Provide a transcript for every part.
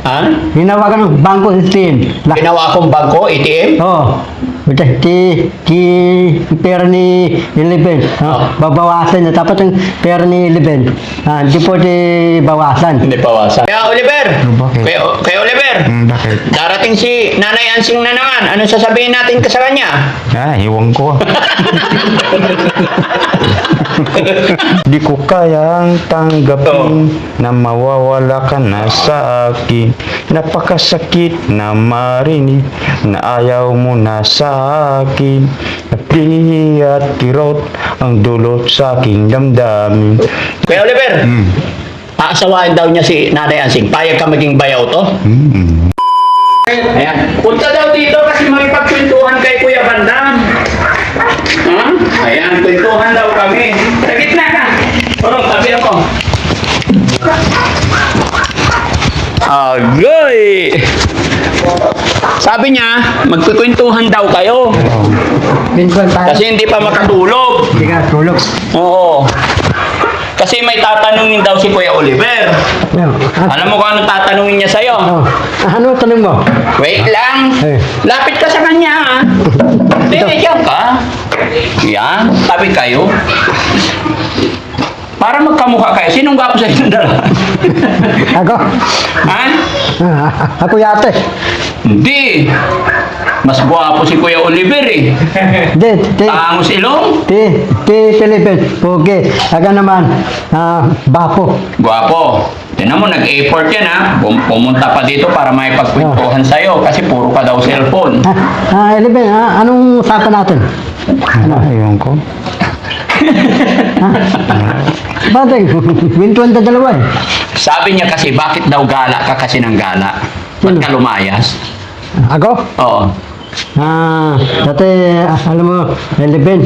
Ha? Ginawa ka ng bangko ATM. Ginawa akong bangko, ATM? Oo. Pera ni Eleven. Babawasan niya. Tapos yung pera ni Eleven. Hindi po bawasan. Hindi bawasan. Kaya Oliver, Bakit? kaya Oliver, Bakit? darating si Nanay Ansing na naman. Anong sasabihin natin sa kanya? Iwan ko. Di ko kayang tanggapin na mawawala ka na sa akin. Napakasakit na marinig na ayaw mo na sa akin. Napihi at kirot ang dulot sa aking damdamin. Kaya Oliver, aasawain daw niya si Nanay Ansing. Payag ka maging bayaw to? Ayan. Punta daw dito kasi makipagkwentuhan kay Kuya Bandam. Ayan, kwentuhan daw kami. Sa gitna ka. Parang tabi ako. Agoy! Sabi niya, magkukwentuhan daw kayo. Pintuan tayo. Kasi hindi pa makatulog. Hindi ka tulog. Oo. Kasi may tatanungin daw si Kuya Oliver. Alam mo kung ano tatanungin niya sa'yo? Ano tanong mo? Wait lang. Lapit ka sa kanya, ha? Hindi, diyan ka. Yan, tabi kayo. Para magkamukha kayo. Sinong gwapo sa inyong dalawa? Ako? Ha? Ako yate. Hindi. Mas gwapo si Kuya Oliver, eh. Tangos ilong. Eleven. Pogi. Aga naman. Bapo. Gwapo. Tinan mo, nag-effort yan, ha? Pumunta pa dito para may pagkwentuhan sa'yo kasi puro ka daw cellphone. Eleven, anong usapan natin? Ewan ko. Bakit? Wintuan na dalawa eh. Sabi niya kasi, bakit daw gala ka kasi ng gala? Ba't ka lumayas? Ako? Oo. Dati, alam mo, Eleven,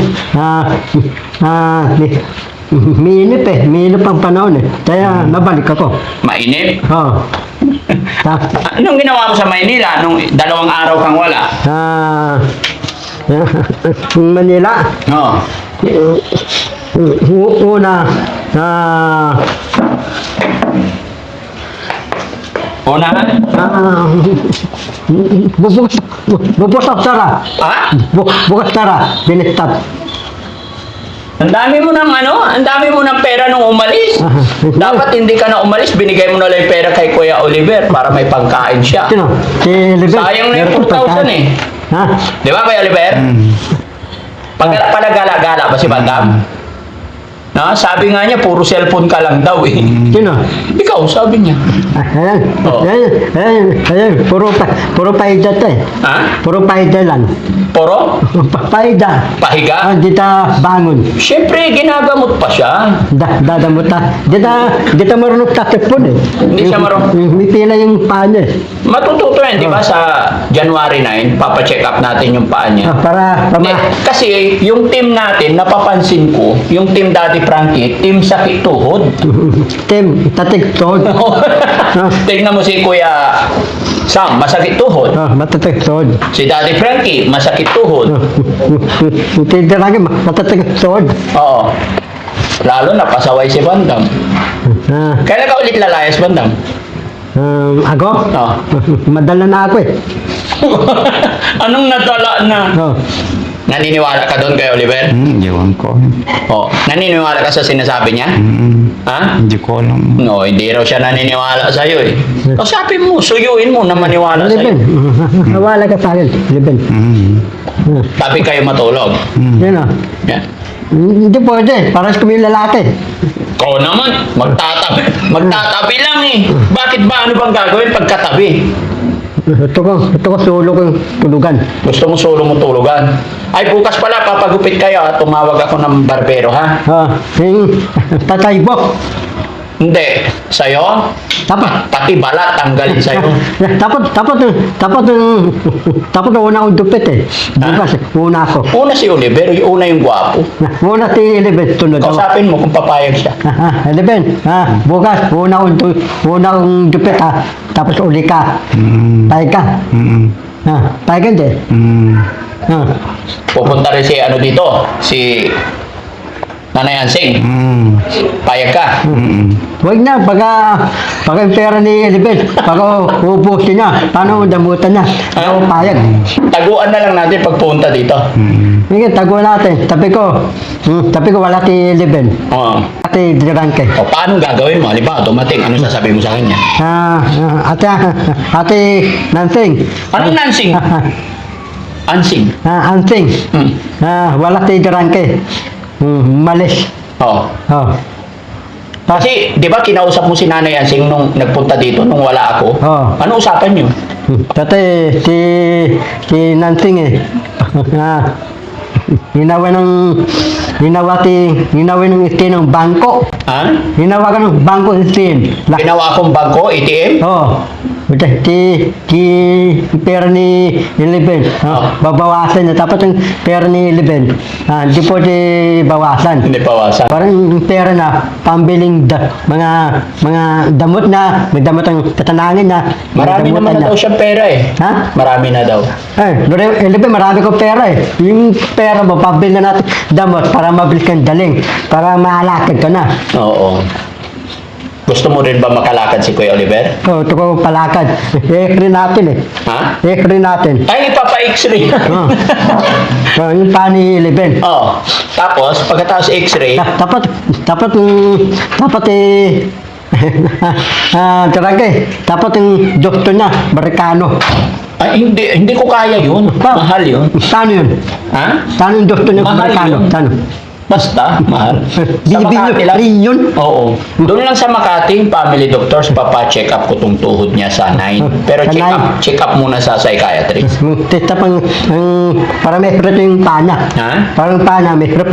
minip eh. Minip ang panahon eh. Kaya nabalik ako. Mainip? Oo. Anong ginawa mo sa Maynila nung 2 araw kang wala? Manila. Oo. Una, Unahan? bukas tara. Ha? Bukas tara. Binitap. Ang dami mo ng ang dami mo ng pera nung umalis. Dapat hindi ka na umalis, binigay mo na lang yung pera kay Kuya Oliver para may pagkain siya. Sino? Si Oliver. Sayang na yung 4,000 eh. Ha? Di ba, Kuya Oliver? Pala gala-gala ba si Bandam? Sabi nga niya, puro cellphone ka lang daw eh. Sino? Ikaw, sabi niya. Ayan. Oo. Ayan. Puro paida to eh. Ha? Puro paida lang. Poro? Paida. Pahiga? Hindi ta bangon. Siyempre, ginagamot pa siya. Dadamot ta. Di ta marunong tatakpon eh. Hindi siya marunong. May pila yung paa niya eh. Matututo yan, di ba, sa January 9, papacheck up natin yung paa niya. Para Kasi yung team natin, napapansin ko, yung team Daddy Frankie, team sakit tuhod. Tim, tatigtod. Tignan mo si Kuya Sam, masakit tuhod. Matatigtod. Si Daddy Frankie, masakit tuhod. Hindi lagi, matatigtod. Oo. Lalo na pasaway si Bandam. Kailan ka ulit lalayas, Bandam? Ako? Oo. Madala na ako eh. Anong nadala na? Naniniwala ka doon kay Oliver? Ewan ko. Naniniwala ka sa sinasabi niya? Ha? Hindi ko alam. No, hindi raw siya naniniwala sa'yo eh. Kausapin mo, suyuin mo na maniwala Liben. sa'yo. Nawala ka sa akin. Liben. Tabi kayo matulog. Yan o. Yan. Hindi pwede. Paras kami lalaki. Ikaw naman, magtatabi. Magtatabi lang eh. Bakit ba? Ano bang gagawin pagkatabi? Ito ko sulo kong tulugan. Gusto mo solo mo tulugan? Ay, bukas pala, papagupit kayo ha. Tumawag ako ng barbero ha. Yung tatay Bok. Hindi. Sa'yo? Dapat. Pati balat tanggalin sa'yo. Dapat una akong dupit eh. Bukas, una ako. Una si Oliver, una yung gwapo. Una si Eleven, tunod ako. Kausapin mo kung papayag siya. Eleven, bukas, una akong dupit ha. Tapos uli ka. Payag ka. Payag ka din. Pupunta rin si dito, si Nanay Ansing, payag ka. Huwag na, pagka yung pera ni Elibet, pagka ubusin niya, paano damutan niya? Ako payag. Taguan na lang natin pagpunta dito. Sige, tago natin. Tabi ko wala ti Elibet. Oo. Ate Dirangke. O, paano gagawin mo? Halimbawa, dumating, ano sasabihin mo sa kanya? Ate Nansing. Anong Nansing? Ansing. Ansing. Wala ti Dirangke. Malis. Oo. Oh. Kasi, di ba kinausap mo si Nanay Ansing nung nagpunta dito, nung wala ako? Oo. Ano usapan nyo? Dati si Nansing hinawa ng itin ng bangko. Ha? Hinawa ka ng bangko itin. Ginawa akong bangko, ATM? Oh. Ti pera ni Liben. Babawasan na. Tapos yung pera ni Liben. Hindi po di bawasan. Hindi pawasan. Parang yung pera na pambiling mga damot na, may damot ang tatanangin na. Marami may naman na damutan daw siyang pera eh. Ha? Marami na daw. Liben, marami kong pera eh. Yung pera mo, pambili na natin damot para mabilis kang daling. Para maalakad ka na. Oo. Gusto mo rin ba makalakad si Kuya Oliver? Ito ko palakad. Ekri natin eh. Ha? Ekri natin. Ay, ipapa-x-ray. Yung pa ni Liben. Oo. Tapos, pagkatapos x-ray, Dapat dapat yung doktor na, Baricano. ay, hindi ko kaya yun. Mahal yun. Saan yun? Ha? Saan yung doktor na Mahal Baricano? yun. Saan? Basta, mahal. Sa Binibilyo, Makati lang. free yun? Oo. Doon lang sa Makati, family doctors, papa-check up ko tong tuhod niya sa 9. Pero Sa check up muna sa psychiatrist. Testa para may hurot yung pana. Ha? Parang pana, may hurot,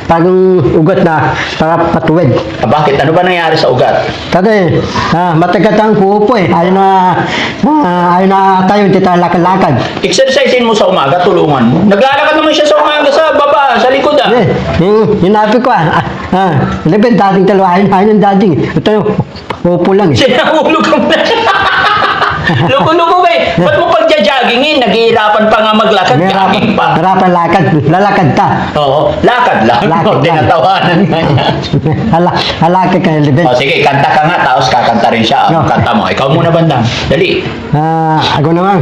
parang ugat na, para patuwid. Bakit? Ano ba nangyari sa ugat? Kasi, matagat ang pupo eh. Ayaw na tayo, hindi tayo lakad-lakad. Exercisein mo sa umaga, tulungan mo. Naglalakad naman siya sa umaga sa baba, sa likod ah. Hinabi ko Liben, dating talo, ayun yung dating. Ito, upo lang eh. Sinahulog ka na. Luko-luko ka eh. Ba't mo pagja-joggingin? Naghihirapan pa nga maglakad, jogging pa. Harapan lakad, lalakad ta. Oo, lakad lang. Lakad lang. Tinatawanan nga niya. Halakad ka, Liben. O sige, kanta ka nga, tapos kakanta rin siya. No. Kanta mo. Ikaw muna bandang. Dali. Ako naman.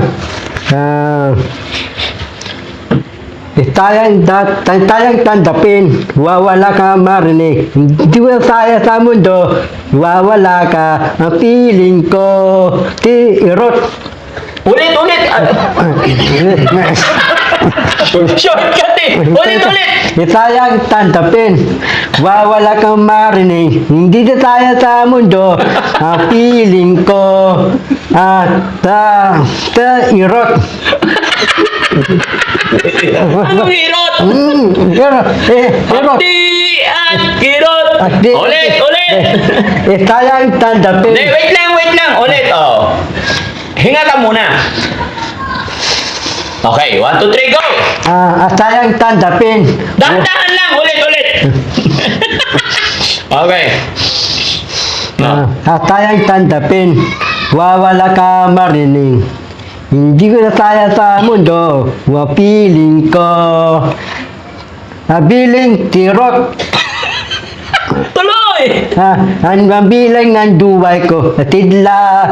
Tayang tandapin, wawala ka marinig. Hindi mo saya sa mundo, wawala ka. Ang feeling ko, irot. Ulit! Shortcut eh! Ulit! Tayang tandapin, wawala kang marinig. Hindi tayo sa mundo, ang feeling ko, irot. Anong hirot? Irot. Hati at kirot! Ulit! Tayang tandapin. Hindi, wait lang! Ulit, oh. Hinga ka muna. Okay, 1, 2, 3, go! Tayang tandapin. Dahan-dahan lang! Ulit! Okay. No. Tayang tandapin, wawala ka marinig. Hindi ko na saya sa mundo, wapiling ko. Biling tirot. Tuloy! Ang mabilang ng duway ko, tidla.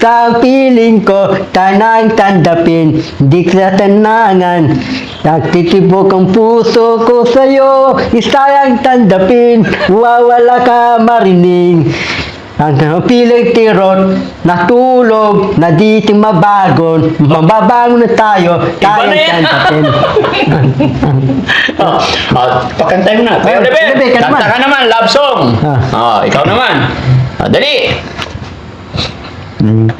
Sa piling ko, tanang tandapin, di ka tanangan. Nagtitibok ang puso ko sa'yo, isayang tandapin, wawala ka marinig. Ang piling tirot, natulog, na di mabagon, mababangon na tayo, Iba na yan. tandapin. Pakantay mo na. Kuya Oliver, Oliver, ka kanta naman. ka naman, love song. Ikaw naman. Dali. Ano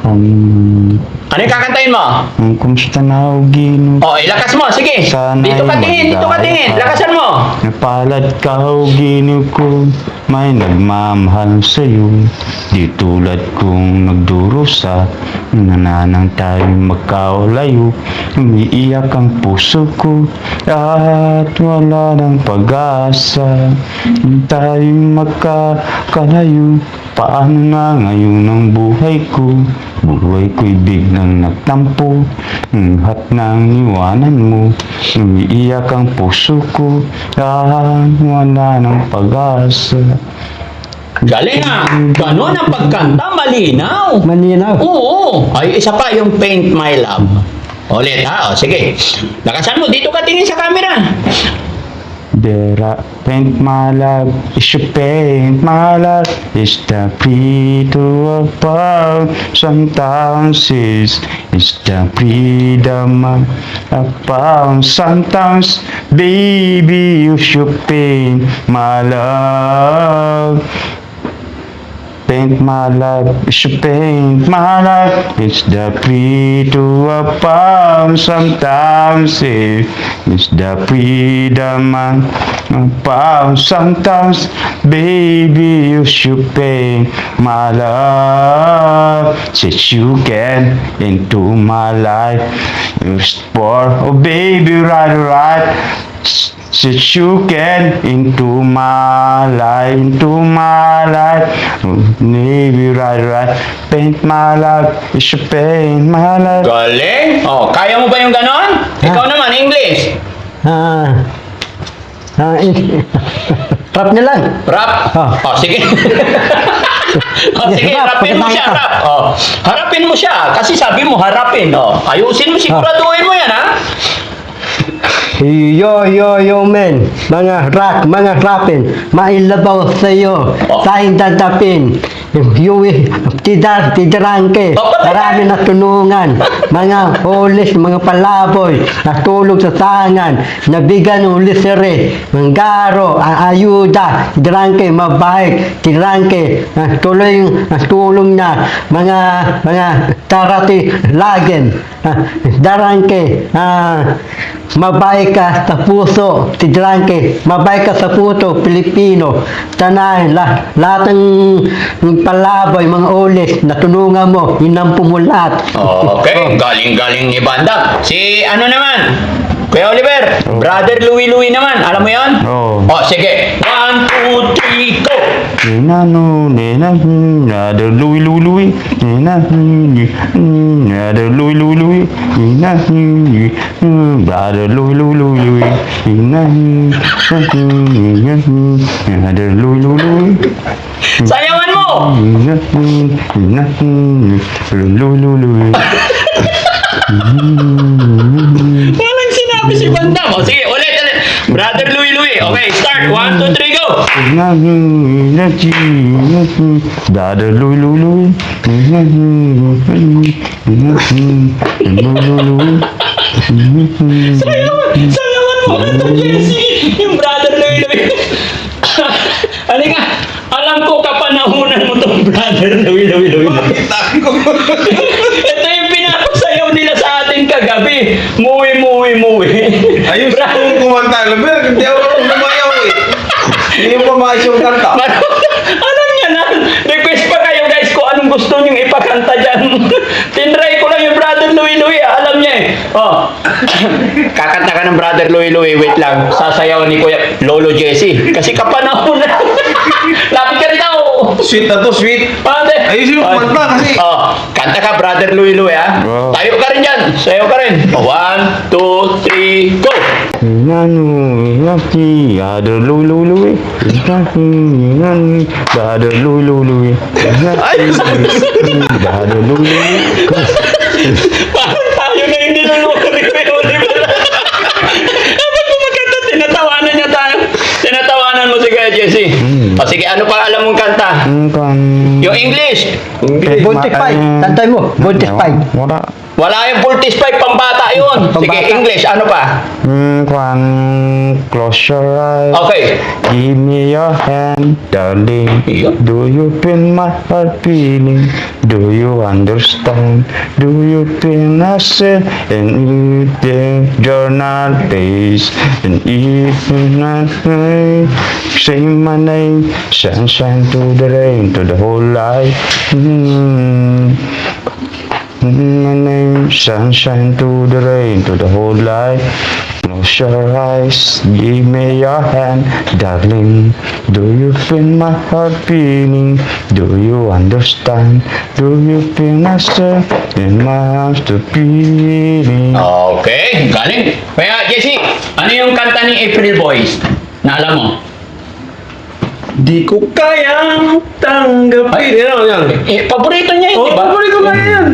yung kakantahin mo? Kumusta na ako gino? Ilakas mo. Sige. Sana'y Dito ka tingin. magdaya. Lakasan mo. Napalad ka o gino ko, may nagmamahal sa'yo. Di tulad kong nagdurusa pag-asa. Nananang tayo magkaulayo, umiiyak ang puso ko at wala ng pag-asa. Tayo magkakalayo, paano na ngayon ang buhay ko? Buhay ko'y biglang nagtampo, lahat ng iwanan mo. Umiiyak ang puso ko at wala ng pag-asa. Galing ah. Ganon ang pagkanta, malinaw. Maninaw. Oo. Ay, isa pa yung Paint My Love. Ulit ha, o sige. Lakasan mo, dito ka tingin sa camera. Dera, paint my love, is you paint my love, is the freedom about sometimes is the freedom about sometimes, baby, you should paint my love. Paint my life, you should paint my life. It's the freedom about sometimes it's the freedom about sometimes, baby, you should paint my love. Since you get into my life, it's for, oh baby, right. Since you get into my life, maybe right, paint my life, you should paint my life. Galing. Oh, kaya mo ba yung ganon? Ikaw naman, English. Rap na lang. Rap? Oh. Oh, sige. Oh, sige, Rap, harapin mo siya, pagkatay ka. rap. Oh, harapin mo siya. Kasi sabi mo, harapin. Oh, ayusin mo, siguraduhin mo yan, ha? Yo, men. Mga rapin. Mailabaw sa'yo. Oh. Sa'yo tatapin. Tidarangke. Oh, patay. Marami na tunungan. Mga holis, mga palaboy. Natulog sa sangan. Nabigan ng lisere. Manggaro, ayuda. Tidarangke, mabahik. Tidarangke, tulong na. Mga tarati lagen. Darangke, mabay ka sa puso, tidrangke, mabay ka sa puso, Pilipino, tanay, lahat ng palaboy, mga ulis, natulungan mo, inampo mo lahat. Okay, galing-galing ni Bandang. Si ano naman? Kuya Oliver, Brother Louie naman, alam mo yon? Oo. Oh, sige. 1, 2, 3, go! Nada Louie, nada Louie, brother Louie, nada Louie. Sayawan mo! Louie. Walang sinabi si Bandang. O sige, ulit. Brother Louie. Okay, start. 1, 2, 3, go! Dada Louie. Sayawan mo ito, Jessie! Yung Brother Louie. Halika, alam ko kapanahunan mo tong Brother Louie. Ito yung pinapasayaw nila sa atin kagabi. Muwi. Ayos kong kumanta. Laber, hindi ako lumayaw eh. Hindi mo pa maayos yung kanta. Alam niya na. Request pa kayo guys kung anong gusto niyong ipakanta dyan. Tinry ko lang yung Brother Louie. Alam niya eh. Oh. Kakanta ka ng Brother Louie. Wait lang. Sasayaw ni Kuya Lolo Jessie. Kasi kapanahon na. Lapit ka rin ako. Sweet na to, sweet. Ate. Ayusin mo kumanta kasi. Oh, kanta ka Brother Louie ha. Wow. Tayo ka rin dyan. Sayaw ka rin. 1, 2, 3, go! Dada Louie. Dada Louie. Dada Louie. Parang tayo na yung niluluwa ni Kuya Oliver. Kapag kumakanta, tinatawanan mo si Kuya Jessie. O sige, ano pa alam mong kanta? Yung English. Buntis fight. Tantay mo, buntis fight. Wala yung Voltis 5, pambata yun. Sige, Pambata. English, ano pa? Close your eyes. Okay. Give me your hand, darling. Yeah. Do you feel my heart beating? Do you understand? Do you feel myself? And if you're not pleased, and if you're not pleased, say my name, sunshine to the rain, to the whole life. sunshine to the rain, to the whole life. Close your eyes, give me your hand, darling. Do you feel my heart beating? Do you understand? Do you feel myself in my arms to beating? Okay, galing. Kaya, Jesse, ano yung kanta ni April Boys? Na alam mo? Di ko kayang tanggapin. Yan. Paborito niya yun, Oh, di ba? paborito ko yan.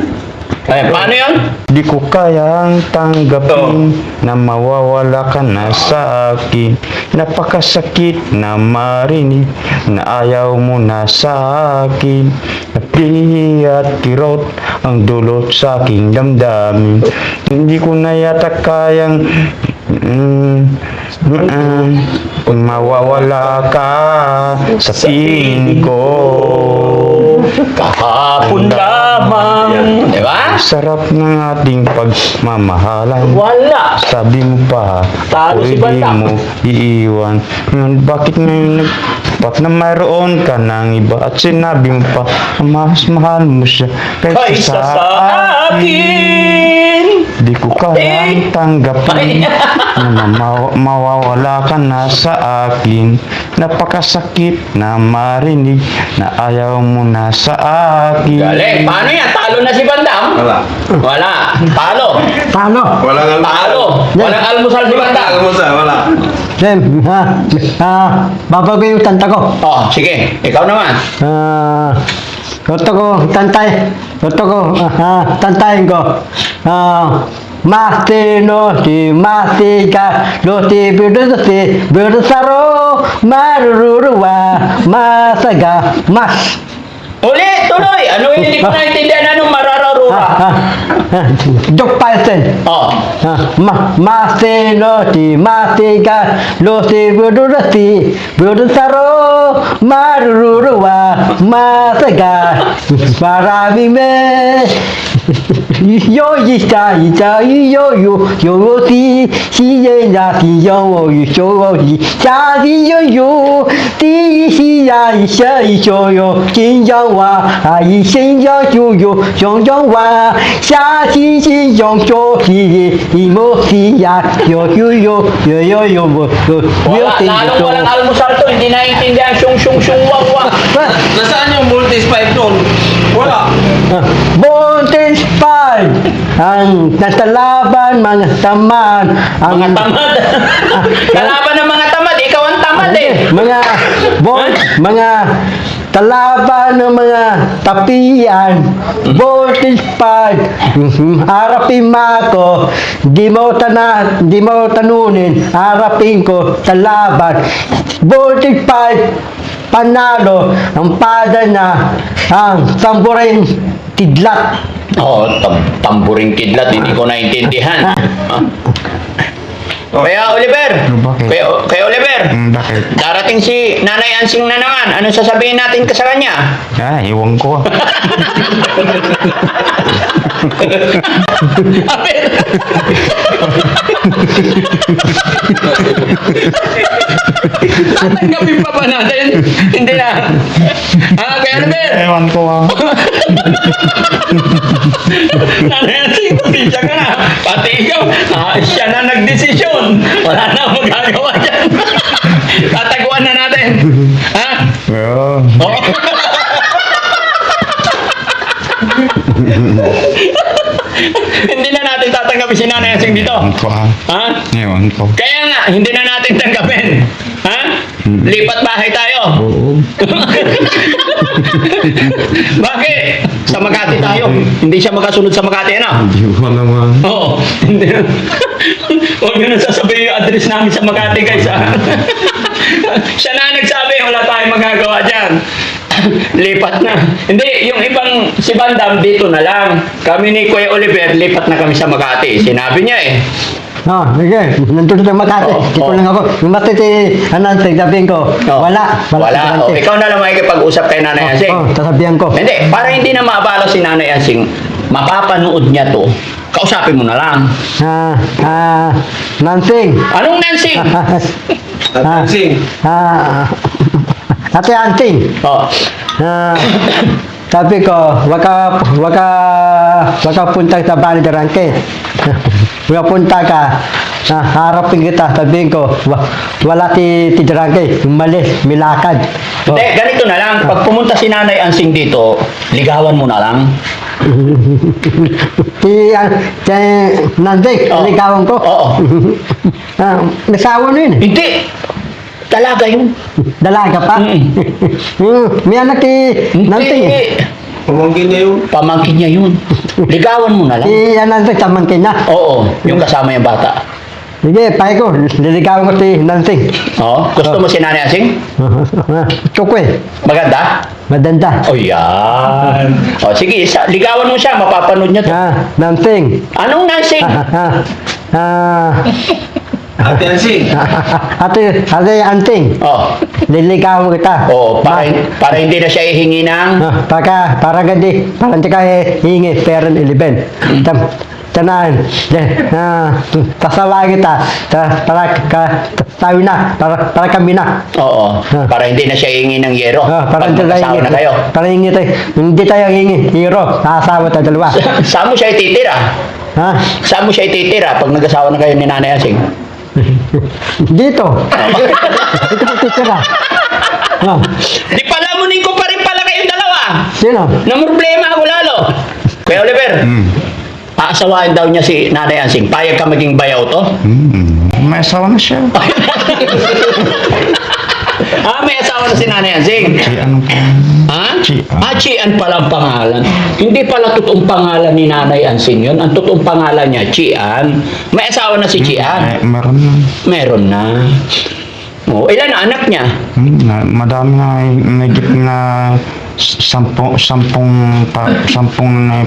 Paano yun? Di ko kayang tanggapin na mawawala ka na sa akin. Napakasakit na marinig na ayaw mo na sa akin. Napihi at kirot ang dulot sa aking damdamin. Hindi ko na yata kayang mawawala ka sa piling ko. Kahapon lamang. Di ba? Sarap ng ating pagmamahalan. Wala. Sabi mo pa, Talo si pwede Bandam. mo iiwan. Bakit ngayon Ba't na mayroon ka ng iba at sinabi mo pa, mas mahal mo siya Kaysa sa akin. Di ko kayang tanggapin na mawawala ka na sa akin. Napakasakit na marinig na ayaw mo na sa akin. Galing. Paano yan? Talo na si Bandam? Wala. Wala. Talo. Paano? Walang Talo. Walang almusal si Bandam. Alam mo sa, wala. Then, babago yung kanta ko. Oh, sige. Ikaw naman. Gusto ko tantayin ko. Mastino si masika lo si berdasaro maruruwa masaga mas. Ulit, tuloy. Ano yung hindi ko naintindihan? Anong marararura? Jok Paisen. Oh. Mastino si masika lo si berdasaro maruruwa masaga marami me. Yo isa yo si ye na si yo cha di yo di si ya yo jin yang wa yi xin yo xiong wa xia xi yong yi mo si ya yo mo Wala, lalong walang almusal to. Hindi naintindihan. Syung, wang. Nasaan yung multi-spike doon? Wala. Bontes Pad ang nasa laban mga taman ang Mga tamad. Kalaban ng mga tamad. Ikaw ang tamad eh. mga kalaban ng mga tapian Bontes Pad harapin mo ako di mo tanunin harapin ko sa laban Bontes Pad panalo ang pada na ang tamborin kidlat. Oo, tamburing kidlat. Hindi ko naintindihan. Kaya Oliver, Bakit? kaya Oliver, Bakit? darating si Nanay Ansing na naman. Anong sasabihin natin sa kanya? Iwan ko. Tatanggapin pa ba natin? Hindi na. Kaya Oliver, Ewan ko. Nanay Ansing, pasensya ka na. Pati ikaw, siya na nagdesisyon. Wala na magagawa dyan. Tataguan na natin. Ha? Well, Oo. Hindi na natin tatanggapin si Nanay Ansing dito. ewan ko. Ha? Ewan ko. Kaya nga, hindi na natin tanggapin. Ha? Lipat bahay tayo. Oo. Bakit? Sa Makati tayo. Hindi siya makasunod sa Makati, ano? Di ko naman. Oo. Hindi. Huwag nyo na sasabihin yung address namin sa Makati, guys. Ha? Siya na nagsabi, wala tayong magagawa dyan. Lipat na. Hindi, yung ibang si Bandam dito na lang. Kami ni Kuya Oliver, lipat na kami sa Makati. Sinabi niya eh. Sige, nandun sa Makati. Oo, Di ko oo. lang ako. Yung matiti, sabihin ko, Oh. wala. Wala. Oh, ikaw na lang makikipag-usap kay Nanay Ansing. Sasabihan ko. Hindi, para hindi na maabala si Nanay Ansing, mapapanood niya to. Kausapin mo na lang. Nansing. Anong Nansing? Sing. Ate Anting. Oh. Sabi ko, waka punta sa Bani de Ranque. Waka punta ka, harapin kita, sabihin ko, wala si Ranque, umalis, milakad. Hindi, ganito na lang. Pag pumunta si Nanay Ansing dito, ligawan mo na lang. Si Nandik, Oo. ligawan ko. Oo. Nasawa na yun. Hindi. Talaga yun. Dalaga pa. May anak si Nandik. Hindi. Pamangkin niya yun. Pamangkin niya yun. Ligawan mo na lang. Si Nandik, tamangkin na. Oo, yung kasama yung bata. Sige, pay ko, liligawan ko si Nandik. Oo, gusto mo si Nanay Ansing? Tukwe, Maganda? madanda. O yan. O sige, ligawan mo siya, mapapanood niya to. Nandik. Anong Nansing? Ate Ansing. Ate Anting, Oh, liligawan kita. oh, para hindi na siya ihingi ng... Para gandi, para hindi ka hingi, pero 11. Tanahan, tasawa kita, tayo na, para kami na. Oo, para hindi na siya ihingi ng yero. Para Pag magkasawa na kayo. Para hindi tayo hingi, hero, sasawa tayo dalawa. Saan mo siya ititira? Ha? Saan mo siya ititira pag nag-asawa na kayo ni Nanay Ansing? Dito. Dito po titira. Di palamunin ko pa rin pala kayong dalawa. Sino? Na problema ako lalo. Kuya Oliver, aasawain daw niya si Nanay Ansing. Payag ka maging bayaw to? May asawa na siya. May asawa na si Nanay Ansing. Si ano pa? Ha? Chian. Chian pala ang pangalan. Hindi pala totoong pangalan ni Nanay Ansing yun. Ang totoong pangalan niya, Chian. May asawa na si Chian. Meron na. Meron na. Oh, ilan na anak niya? Madami na, nagit na sampung na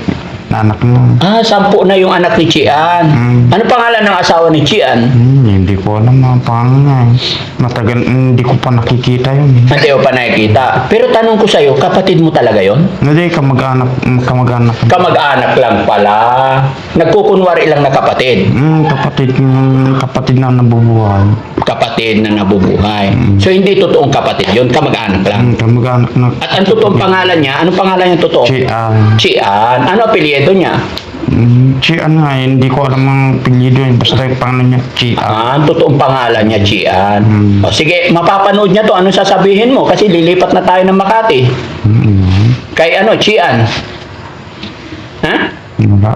anak na. 10 na yung anak ni Chian. Ano pangalan ng asawa ni Chian? Hindi ko alam ang pangalan. Matagal, hindi ko pa nakikita yun. Hindi ko pa nakikita. Pero tanong ko sa'yo, kapatid mo talaga yon? Hindi, kamag-anak. Kamag-anak lang pala. Nagkukunwari lang na kapatid. Kapatid na nabubuhay. Kapatid na nabubuhay. So hindi totoong kapatid yon, kamag-anak lang. Kamag-anak na. At ang totoong pangalan niya, anong pangalan niya totoo? Chian. Chian. Ano apelyido niya? Chian nga, hindi ko alam ang apelyido yun. Basta yung pangalan niya, Chian. Ang totoong pangalan niya, Chian. O sige, mapapanood niya to. Anong sasabihin mo? Kasi lilipat na tayo ng Makati. Kay ano, Chian? Ha? Wala.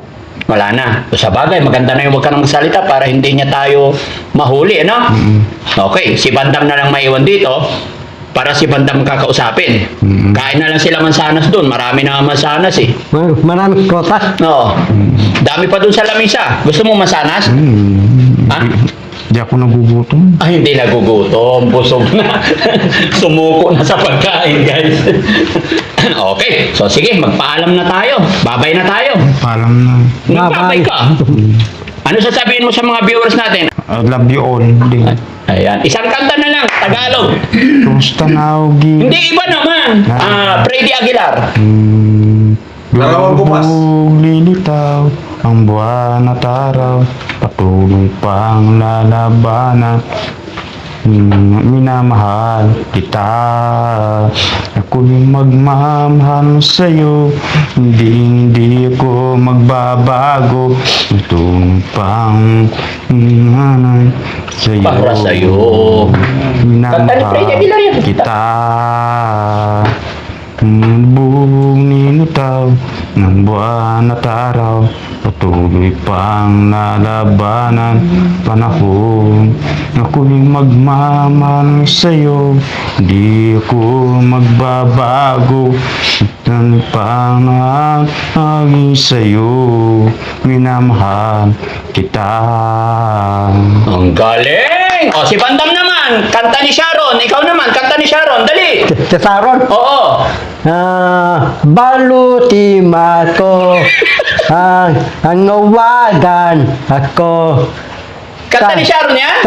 Wala na. So, sa bagay, maganda na yung huwag ka nang magsalita para hindi niya tayo mahuli, ano? Okay, si Bandam na lang maiwan dito para si Bandam kakausapin. Kain na lang sila mansanas doon. Marami na mansanas eh. Maraming kotas. Oo. Dami pa doon sa lamisa. Gusto mo mansanas? Ha? Hindi ako nagugutom. Ay, hindi nagugutom. Busog na. Sumuko na sa pagkain, guys. Okay. So, sige. Magpaalam na tayo. Babay na tayo. Paalam na. Magbabay ka. Ano sasabihin mo sa mga viewers natin? I love you all. Hindi. Ayan. Isang kanta na lang. Tagalog. Kumusta na, Ugi? Hindi, iba naman. Freddy Aguilar. Dalawang bukas. Lilitaw ang buwan at araw, patuloy pang lalabanan. Minamahal kita, ako'y magmamahal sa'yo, hindi ako magbabago, patuloy pang minamahal sa'yo. Para sa'yo. Kanta ni Freddy Aguilar yan. Kita. Buong ninutaw ng buwan at araw, patuloy pang lalabanan panahon. Ako'y magmamahal sa'yo, di ako magbabago. Patuloy pang nangangin sa'yo, minamahal kita. Ang Galing! O, si Bandam naman. Kanta ni Sharon. Ikaw naman, kanta ni Sharon. Dali. Si Saron. Oo. Baluti mato ang nawagan ako. Kanta ni Sharon yan?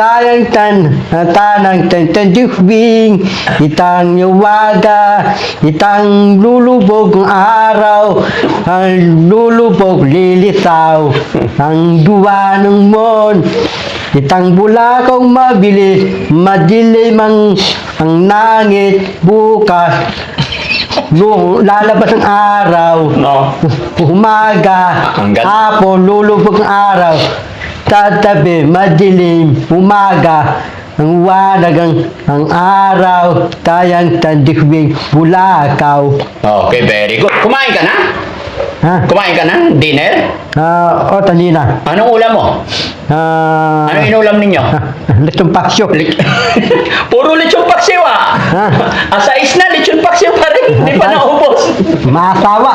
Tanang tendubing, itang nyawaga, itang lulubog ng araw, ang lulubog lilitaw, ang duwa ng mon, itang bulakong mabilis, madilim ang nangit bukas, no, lalabas ang araw, No. umaga, Ang ganda. hapon, lulubog ang araw, tatabi, madilim, umaga, ang wanag ang araw, tayang tandikwing bulakaw. Okay, very good. Kumain ka na? Ha? Kumain ka na? Dinner? O, tanina. Anong ulam mo? Anong inulam ninyo? Litong paksyo. Puro lechon paksiw ah. Asais na, lechon paksiw pa rin. Hindi pa naubos. Masawa.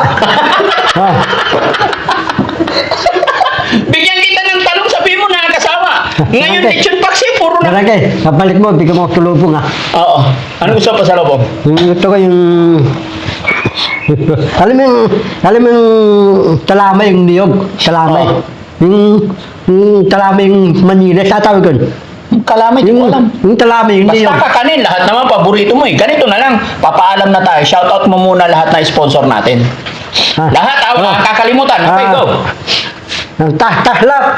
Bigyan kita ng talong, sabi mo nakakasama. Ngayon Okay. lechon paksiw, puro na. Barangay, kapalik mo, bigyan mo ako tulubong ha. Oo. Ano gusto pa sa loob? Ito ko yung... alam mo yung talamay, yung niyog, talamay. Oo. Yung talamay yung Manila, sa tawag yun. Kalamay, di ko alam. Yung talamay, yung Basta niyog. kakanin, lahat naman paborito mo eh. Ganito na lang, papaalam na tayo. Shoutout mo muna lahat na sponsor natin. Ah. Lahat, Oh. kakalimutan. Okay, go. Taklap,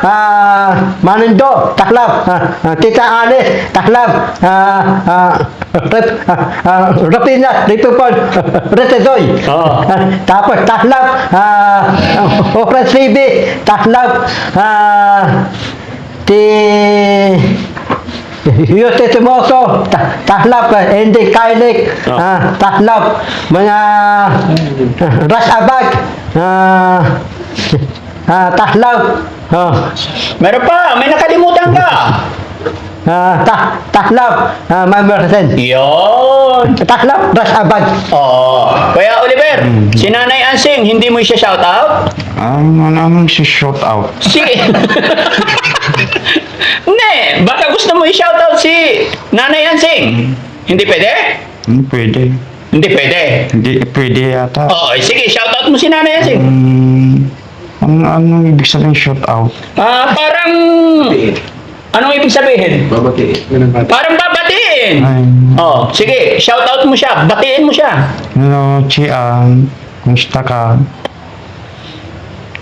Manindo, taklap, Tita Alice, taklap, Rapina, Ripupon, Retesoy. Oo. Tapos taklap, Okra Sibi, taklap, Yote Tumoso, taklap, Andy Kailik, taklap, mga Ras Abag, taklap, Meron pa, may nakalimutan ka. taklap, Mamersen, Yun. taklap, Ras Abag. Oo. Kuya Oliver, si Nanay Ansing, hindi mo siya shoutout? Anong si shout out? Sige. Hindi, baka gusto mo i-shoutout si Nanay Ansing. Hindi pwede? Pwede. Hindi pwede. Hindi pwede yata. Oo, sige, shoutout mo si Nanay Ansing. Anong ibig sabihin shout out? Parang... Anong ibig sabihin? Parang babatiin. Ay, Oh, sige, shoutout mo siya, batiin mo siya. hello, Chian. Kumusta ka?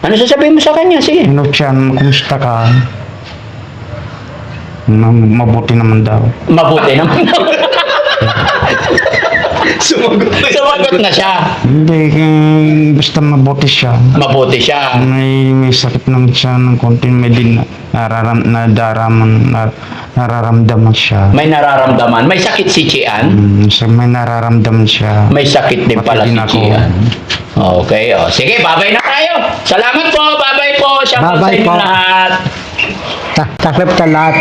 Ano sasabihin mo sa kanya? Sige. Hello, Chian. Kumusta ka? Mabuti naman daw. Mabuti naman. Sumagot na siya. Hindi, basta mabuti siya. Mabuti siya. May sakit naman siya ng konti. May din nararamdaman siya. May nararamdaman. May sakit si Chian. May nararamdaman siya. May sakit din pala Pati si din ako. Chian. Okay, oh. Sige, babay na tayo. Salamat po, babay po. Shoutout sa Babay inyo po. lahat. Taklap sa lahat.